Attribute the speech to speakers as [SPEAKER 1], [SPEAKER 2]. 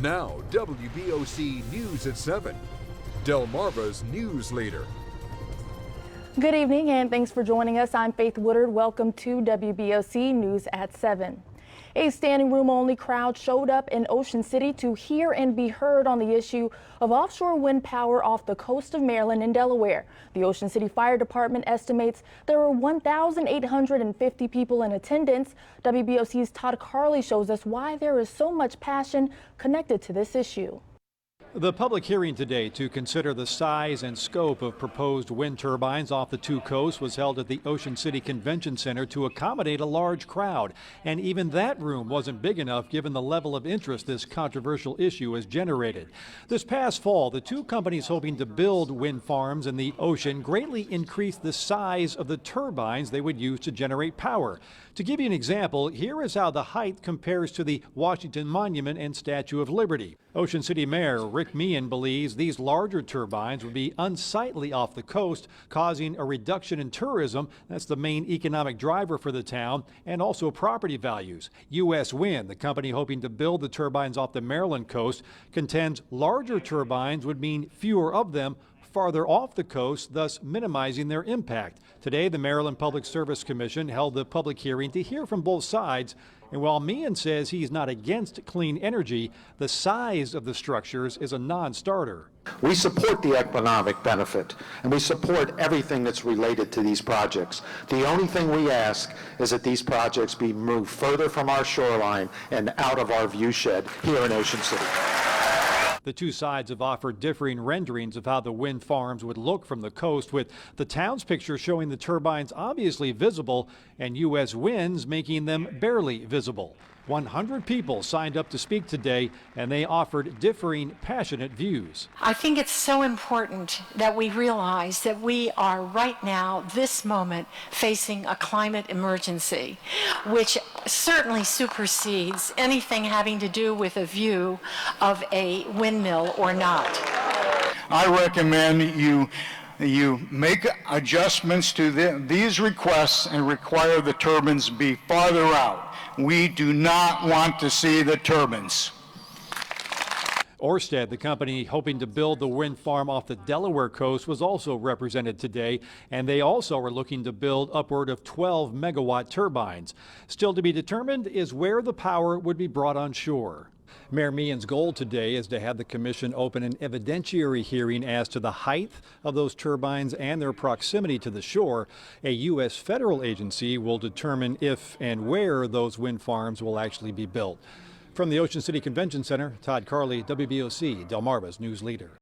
[SPEAKER 1] Now, WBOC News at 7. Delmarva's news leader.
[SPEAKER 2] Good evening and thanks for joining us. I'm Faith Woodard. Welcome to WBOC News at 7. A standing room only crowd showed up in Ocean City to hear and be heard on the issue of offshore wind power off the coast of Maryland and Delaware. The Ocean City Fire Department estimates there were 1,850 people in attendance. WBOC's Todd Carley shows us why there is so much passion connected to this issue.
[SPEAKER 3] The public hearing today to consider the size and scope of proposed wind turbines off the two coasts was held at the Ocean City Convention Center to accommodate a large crowd. And even that room wasn't big enough given the level of interest this controversial issue has generated. This past fall, the two companies hoping to build wind farms in the ocean greatly increased the size of the turbines they would use to generate power. To give you an example, here is how the height compares to the Washington Monument and Statue of Liberty. Ocean City Mayor Rick Meehan believes these larger turbines would be unsightly off the coast, causing a reduction in tourism. That's the main economic driver for the town, and also property values. U.S. Wind, the company hoping to build the turbines off the Maryland coast, contends larger turbines would mean fewer of them farther off the coast, thus minimizing their impact. Today, the Maryland Public Service Commission held the public hearing to hear from both sides. And while Meehan says he's not against clean energy, the size of the structures is a non-starter.
[SPEAKER 4] We support the economic benefit, and we support everything that's related to these projects. The only thing we ask is that these projects be moved further from our shoreline and out of our view shed here in Ocean City.
[SPEAKER 3] The two sides have offered differing renderings of how the wind farms would look from the coast, with the town's picture showing the turbines obviously visible and U.S. Wind's making them barely visible. 100 people signed up to speak today, and they offered differing, passionate views.
[SPEAKER 5] I think it's so important that we realize that we are right now, this moment, facing a climate emergency, which certainly supersedes anything having to do with a view of a windmill or not.
[SPEAKER 6] I recommend you make adjustments to these requests and require the turbines be farther out. We do not want to see the turbines.
[SPEAKER 3] Ørsted, the company hoping to build the wind farm off the Delaware coast, was also represented today, and they also are looking to build upward of 12 megawatt turbines. Still to be determined is where the power would be brought on shore. Mayor Meehan's goal today is to have the commission open an evidentiary hearing as to the height of those turbines and their proximity to the shore. A U.S. federal agency will determine if and where those wind farms will actually be built. From the Ocean City Convention Center, Todd Carley, WBOC, Delmarva's news leader.